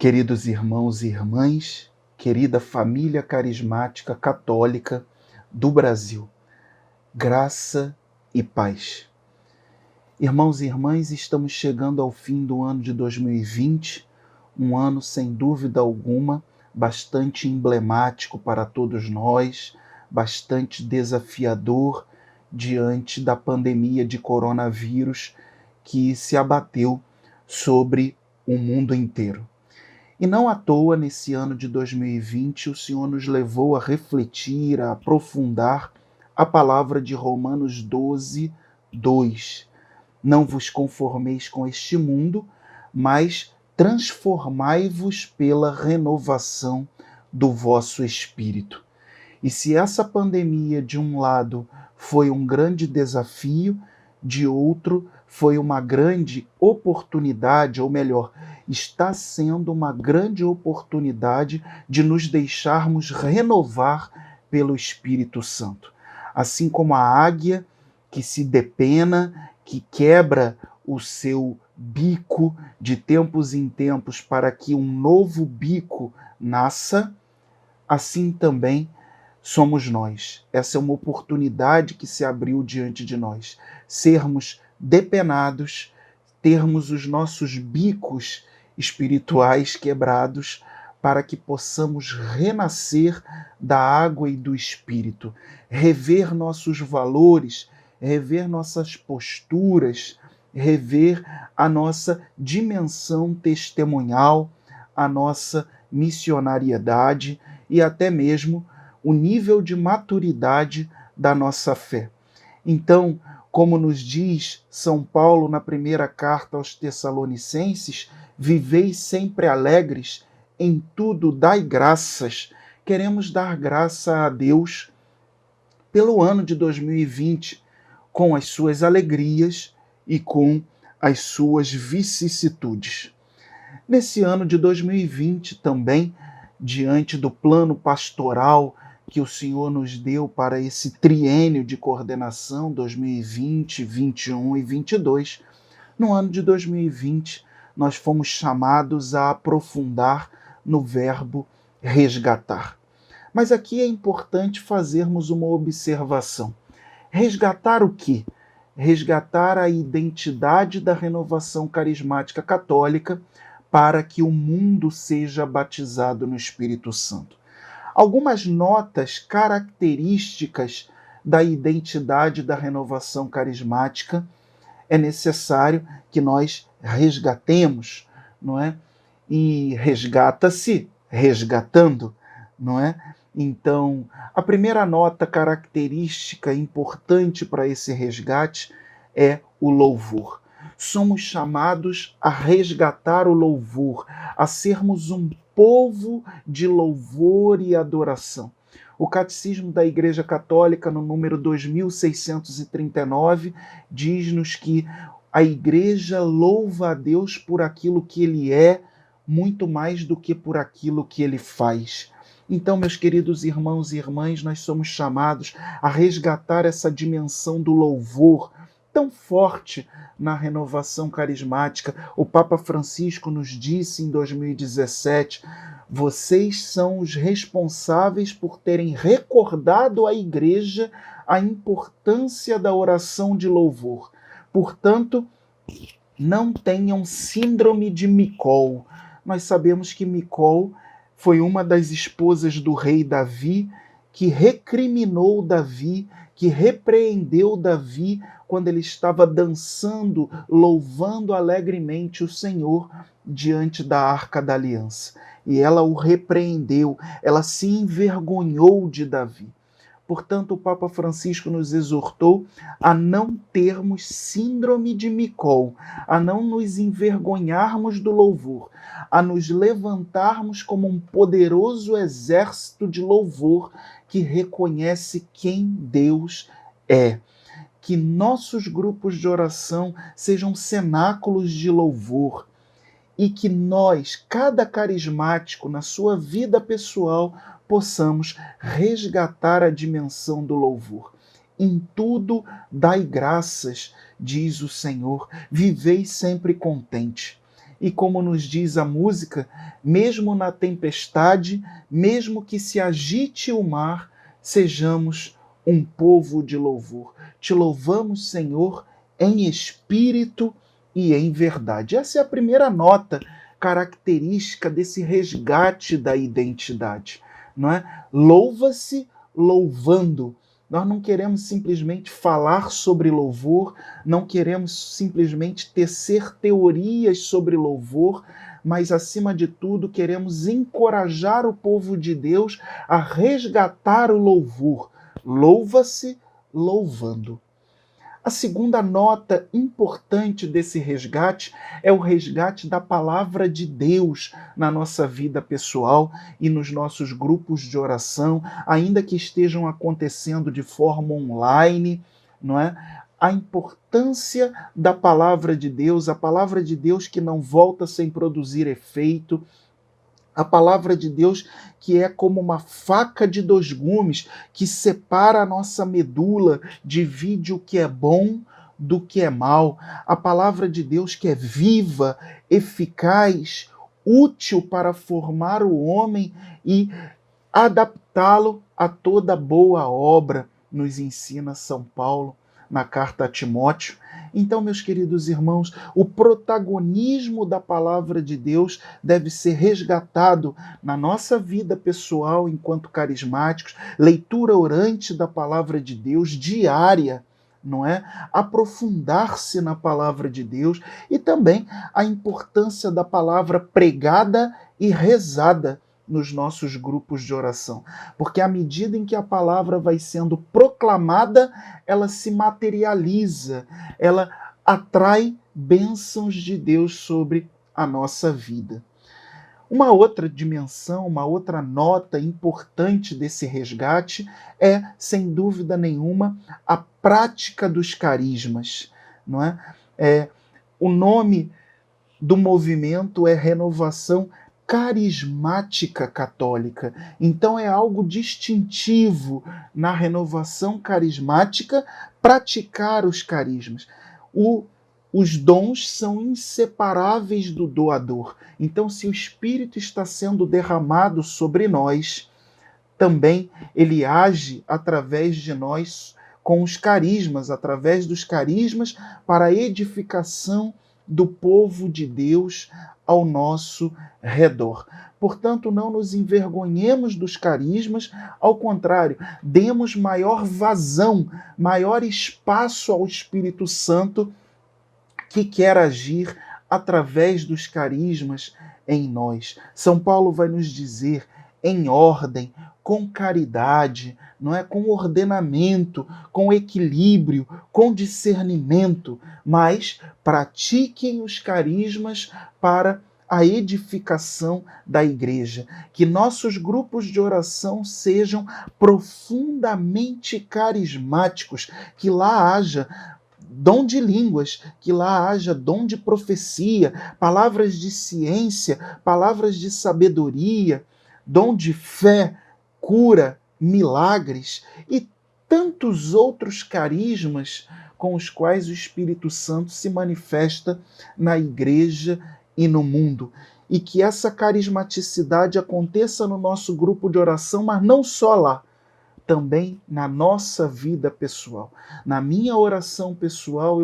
Queridos irmãos e irmãs, querida família carismática católica do Brasil, graça e paz. Irmãos e irmãs, estamos chegando ao fim do ano de 2020, um ano sem dúvida alguma bastante emblemático para todos nós, bastante desafiador diante da pandemia de coronavírus que se abateu sobre o mundo inteiro. E não à toa, nesse ano de 2020, o Senhor nos levou a refletir, a aprofundar a palavra de Romanos 12, 2. Não vos conformeis com este mundo, mas transformai-vos pela renovação do vosso espírito. E se essa pandemia, de um lado, foi um grande desafio, de outro, foi uma grande oportunidade, ou melhor, está sendo uma grande oportunidade de nos deixarmos renovar pelo Espírito Santo. Assim como a águia que se depena, que quebra o seu bico de tempos em tempos para que um novo bico nasça, assim também somos nós. Essa é uma oportunidade que se abriu diante de nós. Sermos depenados, termos os nossos bicos espirituais quebrados, para que possamos renascer da água e do Espírito, rever nossos valores, rever nossas posturas, rever a nossa dimensão testemunhal, a nossa missionariedade e até mesmo o nível de maturidade da nossa fé. Então, como nos diz São Paulo na primeira carta aos Tessalonicenses, vivei sempre alegres, em tudo dai graças. Queremos dar graça a Deus pelo ano de 2020, com as suas alegrias e com as suas vicissitudes. Nesse ano de 2020 também, diante do plano pastoral que o Senhor nos deu para esse triênio de coordenação 2020, 21 e 22, no ano de 2020 nós fomos chamados a aprofundar no verbo resgatar. Mas aqui é importante fazermos uma observação. Resgatar o quê? Resgatar a identidade da renovação carismática católica para que o mundo seja batizado no Espírito Santo. Algumas notas características da identidade da renovação carismática é necessário que nós resgatemos, não é? E resgata-se resgatando, não é? Então, a primeira nota característica importante para esse resgate é o louvor. Somos chamados a resgatar o louvor, a sermos um povo de louvor e adoração. O Catecismo da Igreja Católica, no número 2639, diz-nos que a Igreja louva a Deus por aquilo que Ele é, muito mais do que por aquilo que Ele faz. Então, meus queridos irmãos e irmãs, nós somos chamados a resgatar essa dimensão do louvor tão forte na renovação carismática. O Papa Francisco nos disse em 2017: vocês são os responsáveis por terem recordado à Igreja a importância da oração de louvor. Portanto, não tenham síndrome de Micol. Nós sabemos que Micol foi uma das esposas do rei Davi, que recriminou Davi, que repreendeu Davi quando ele estava dançando, louvando alegremente o Senhor diante da Arca da Aliança. E ela o repreendeu, ela se envergonhou de Davi. Portanto, o Papa Francisco nos exortou a não termos síndrome de Micol, a não nos envergonharmos do louvor, a nos levantarmos como um poderoso exército de louvor que reconhece quem Deus é. Que nossos grupos de oração sejam cenáculos de louvor e que nós, cada carismático, na sua vida pessoal, possamos resgatar a dimensão do louvor. Em tudo dai graças, diz o Senhor, vivei sempre contente. E como nos diz a música, mesmo na tempestade, mesmo que se agite o mar, sejamos um povo de louvor. Te louvamos, Senhor, em espírito e em verdade. Essa é a primeira nota característica desse resgate da identidade, não é? Louva-se louvando. Nós não queremos simplesmente falar sobre louvor, não queremos simplesmente tecer teorias sobre louvor, mas, acima de tudo, queremos encorajar o povo de Deus a resgatar o louvor. Louva-se louvando. A segunda nota importante desse resgate é o resgate da palavra de Deus na nossa vida pessoal e nos nossos grupos de oração, ainda que estejam acontecendo de forma online, não é? A importância da palavra de Deus, a palavra de Deus que não volta sem produzir efeito, a palavra de Deus que é como uma faca de dois gumes que separa a nossa medula, divide o que é bom do que é mal. A palavra de Deus que é viva, eficaz, útil para formar o homem e adaptá-lo a toda boa obra, nos ensina São Paulo na carta a Timóteo. Então, meus queridos irmãos, o protagonismo da palavra de Deus deve ser resgatado na nossa vida pessoal enquanto carismáticos, leitura orante da palavra de Deus diária, não é? Aprofundar-se na palavra de Deus e também a importância da palavra pregada e rezada nos nossos grupos de oração. Porque à medida em que a palavra vai sendo proclamada, ela se materializa, ela atrai bênçãos de Deus sobre a nossa vida. Uma outra dimensão, uma outra nota importante desse resgate é, sem dúvida nenhuma, a prática dos carismas, não é? O nome do movimento é Renovação Carismática Católica. Então é algo distintivo na renovação carismática praticar os carismas. Os dons são inseparáveis do doador. Então, se o Espírito está sendo derramado sobre nós, também ele age através de nós com os carismas, através dos carismas para a edificação do povo de Deus ao nosso redor. Portanto, não nos envergonhemos dos carismas, ao contrário, demos maior vazão, maior espaço ao Espírito Santo que quer agir através dos carismas em nós. São Paulo vai nos dizer, em ordem, com caridade, não é? Com ordenamento, com equilíbrio, com discernimento, mas pratiquem os carismas para a edificação da igreja. Que nossos grupos de oração sejam profundamente carismáticos, que lá haja dom de línguas, que lá haja dom de profecia, palavras de ciência, palavras de sabedoria, dom de fé, cura, milagres e tantos outros carismas com os quais o Espírito Santo se manifesta na igreja e no mundo. E que essa carismaticidade aconteça no nosso grupo de oração, mas não só lá, também na nossa vida pessoal. Na minha oração pessoal,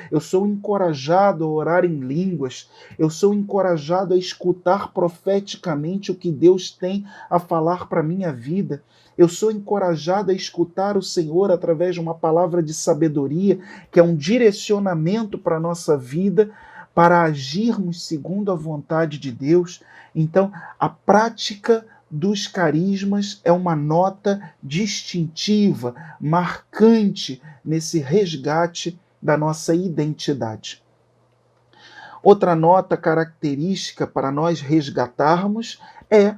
eu sou encorajado a orar em línguas, eu sou encorajado a escutar profeticamente o que Deus tem a falar para a minha vida, eu sou encorajado a escutar o Senhor através de uma palavra de sabedoria, que é um direcionamento para a nossa vida, para agirmos segundo a vontade de Deus. Então, a prática dos carismas é uma nota distintiva, marcante nesse resgate da nossa identidade. Outra nota característica para nós resgatarmos é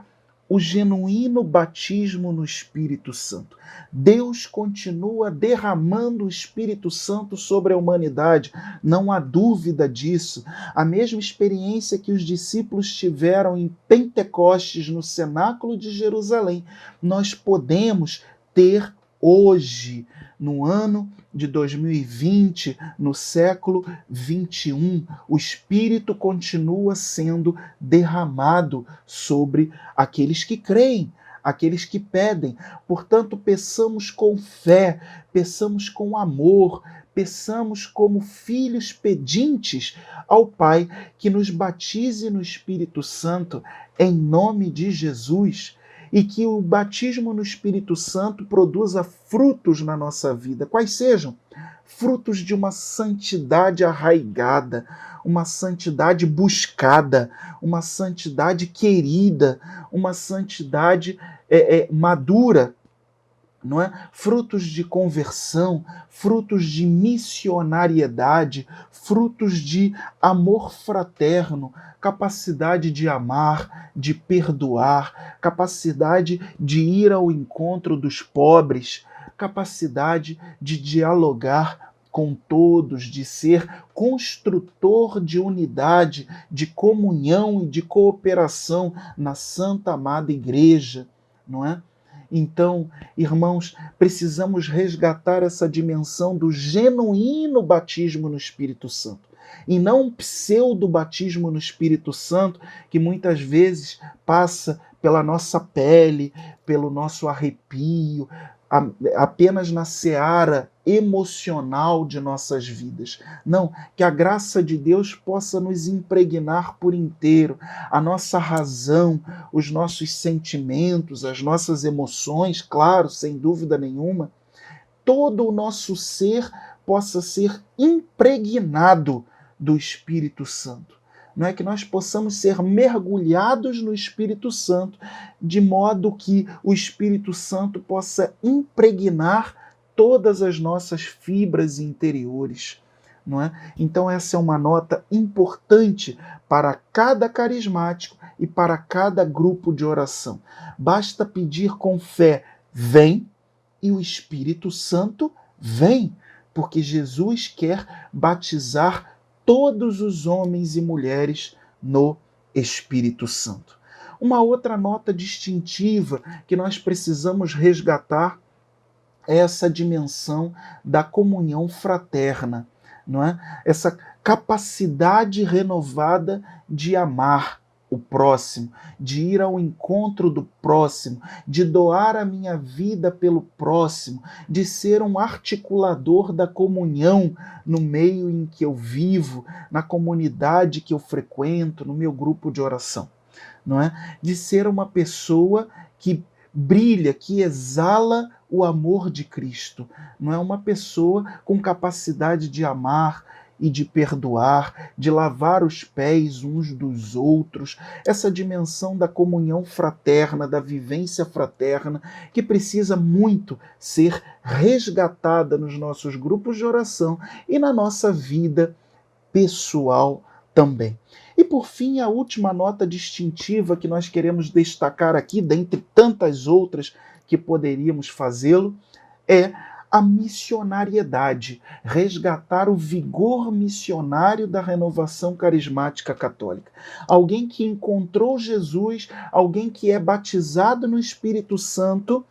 o genuíno batismo no Espírito Santo. Deus continua derramando o Espírito Santo sobre a humanidade, não há dúvida disso. A mesma experiência que os discípulos tiveram em Pentecostes, no cenáculo de Jerusalém, nós podemos ter hoje, no ano de 2020, no século 21, o Espírito continua sendo derramado sobre aqueles que creem, aqueles que pedem. Portanto, peçamos com fé, peçamos com amor, peçamos como filhos pedintes ao Pai que nos batize no Espírito Santo em nome de Jesus e que o batismo no Espírito Santo produza frutos na nossa vida. Quais sejam? Frutos de uma santidade arraigada, uma santidade buscada, uma santidade querida, uma santidade madura, não é? Frutos de conversão, frutos de missionariedade, frutos de amor fraterno, capacidade de amar, de perdoar, capacidade de ir ao encontro dos pobres, capacidade de dialogar com todos, de ser construtor de unidade, de comunhão e de cooperação na Santa Amada Igreja, não é? Então, irmãos, precisamos resgatar essa dimensão do genuíno batismo no Espírito Santo. E não um pseudo-batismo no Espírito Santo que muitas vezes passa pela nossa pele, pelo nosso arrepio, apenas na seara emocional de nossas vidas. Não, que a graça de Deus possa nos impregnar por inteiro, a nossa razão, os nossos sentimentos, as nossas emoções, claro, sem dúvida nenhuma, todo o nosso ser possa ser impregnado do Espírito Santo. Não é que nós possamos ser mergulhados no Espírito Santo, de modo que o Espírito Santo possa impregnar todas as nossas fibras interiores. Não é? Então essa é uma nota importante para cada carismático e para cada grupo de oração. Basta pedir com fé, vem, e o Espírito Santo vem, porque Jesus quer batizar todos os homens e mulheres no Espírito Santo. Uma outra nota distintiva que nós precisamos resgatar é essa dimensão da comunhão fraterna, não é? Essa capacidade renovada de amar o próximo, de ir ao encontro do próximo, de doar a minha vida pelo próximo, de ser um articulador da comunhão no meio em que eu vivo, na comunidade que eu frequento, no meu grupo de oração, não é? De ser uma pessoa que brilha, que exala o amor de Cristo, não é? Uma pessoa com capacidade de amar e de perdoar, de lavar os pés uns dos outros, essa dimensão da comunhão fraterna, da vivência fraterna, que precisa muito ser resgatada nos nossos grupos de oração e na nossa vida pessoal também. E por fim, a última nota distintiva que nós queremos destacar aqui, dentre tantas outras que poderíamos fazê-lo, é a missionariedade, resgatar o vigor missionário da renovação carismática católica. Alguém que encontrou Jesus, alguém que é batizado no Espírito Santo,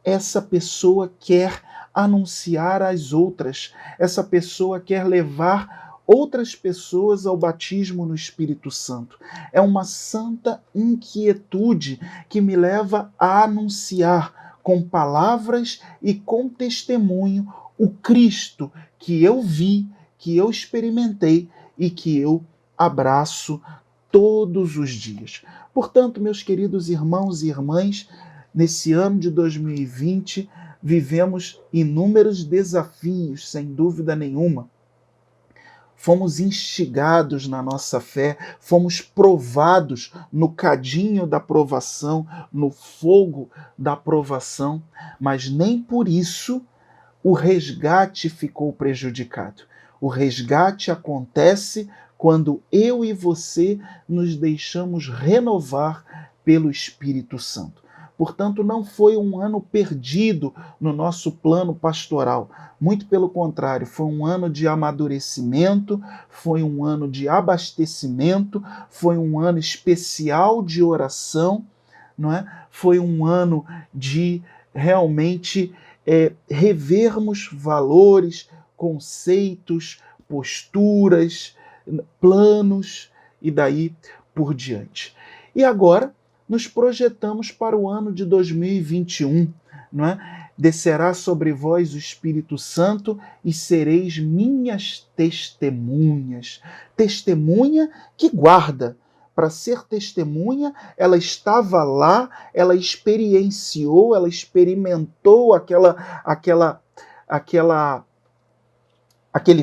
essa pessoa quer anunciar às outras, essa pessoa quer levar outras pessoas ao batismo no Espírito Santo. É uma santa inquietude que me leva a anunciar com palavras e com testemunho o Cristo que eu vi, que eu experimentei e que eu abraço todos os dias. Portanto, meus queridos irmãos e irmãs, nesse ano de 2020, vivemos inúmeros desafios, sem dúvida nenhuma. Fomos instigados na nossa fé, fomos provados no cadinho da provação, no fogo da provação, mas nem por isso o resgate ficou prejudicado. O resgate acontece quando eu e você nos deixamos renovar pelo Espírito Santo. Portanto, não foi um ano perdido no nosso plano pastoral. Muito pelo contrário, foi um ano de amadurecimento, foi um ano de abastecimento, foi um ano especial de oração, não é? Foi um ano de realmente revermos valores, conceitos, posturas, planos e daí por diante. E agora nos projetamos para o ano de 2021, não é? Descerá sobre vós o Espírito Santo e sereis minhas testemunhas. Testemunha que guarda. Para ser testemunha, ela estava lá, ela experienciou, ela experimentou aquele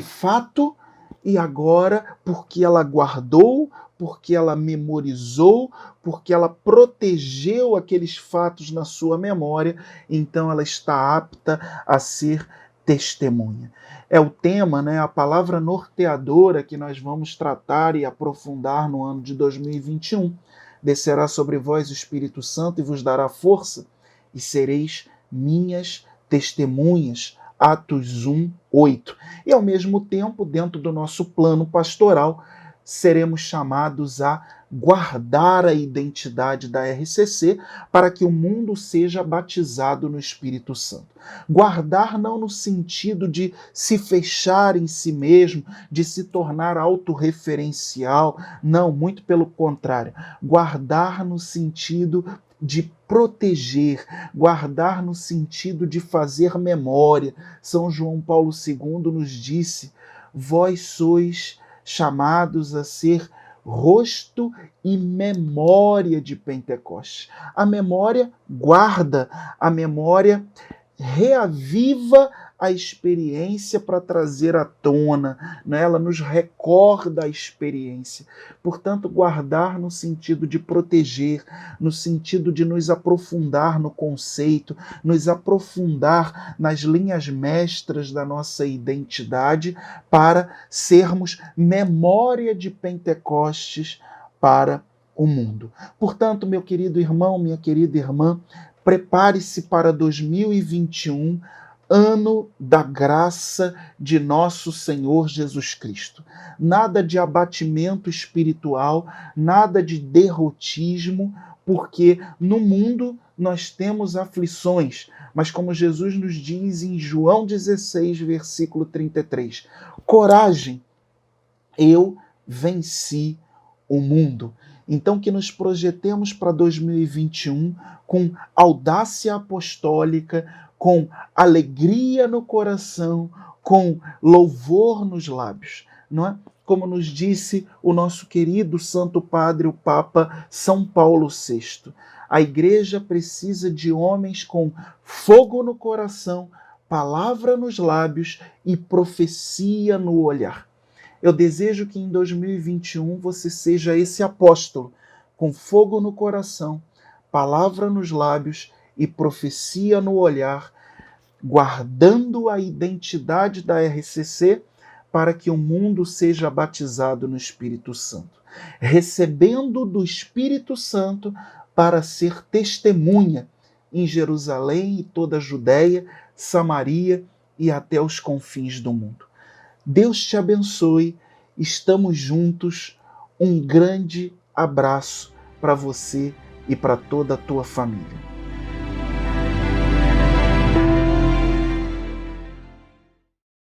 fato, e agora, porque ela guardou, porque ela memorizou, porque ela protegeu aqueles fatos na sua memória, então ela está apta a ser testemunha. É o tema, né, a palavra norteadora que nós vamos tratar e aprofundar no ano de 2021. Descerá sobre vós o Espírito Santo e vos dará força, e sereis minhas testemunhas. Atos 1, 8. E, ao mesmo tempo, dentro do nosso plano pastoral, seremos chamados a guardar a identidade da RCC para que o mundo seja batizado no Espírito Santo. Guardar não no sentido de se fechar em si mesmo, de se tornar autorreferencial, não, muito pelo contrário. Guardar no sentido de proteger, guardar no sentido de fazer memória. São João Paulo II nos disse: vós sois chamados a ser rosto e memória de Pentecostes. A memória guarda, a memória reaviva a experiência para trazer à tona, né? Ela nos recorda a experiência. Portanto, guardar no sentido de proteger, no sentido de nos aprofundar no conceito, nos aprofundar nas linhas mestras da nossa identidade para sermos memória de Pentecostes para o mundo. Portanto, meu querido irmão, minha querida irmã, prepare-se para 2021, ano da graça de nosso Senhor Jesus Cristo. Nada de abatimento espiritual, nada de derrotismo, porque no mundo nós temos aflições, mas como Jesus nos diz em João 16, versículo 33, coragem, eu venci o mundo. Então que nos projetemos para 2021 com audácia apostólica, com alegria no coração, com louvor nos lábios, não é? Como nos disse o nosso querido Santo Padre, o Papa São Paulo VI. A igreja precisa de homens com fogo no coração, palavra nos lábios e profecia no olhar. Eu desejo que em 2021 você seja esse apóstolo, com fogo no coração, palavra nos lábios e profecia no olhar, guardando a identidade da RCC para que o mundo seja batizado no Espírito Santo, recebendo do Espírito Santo para ser testemunha em Jerusalém e toda a Judéia, Samaria e até os confins do mundo. Deus te abençoe, estamos juntos, um grande abraço para você e para toda a tua família.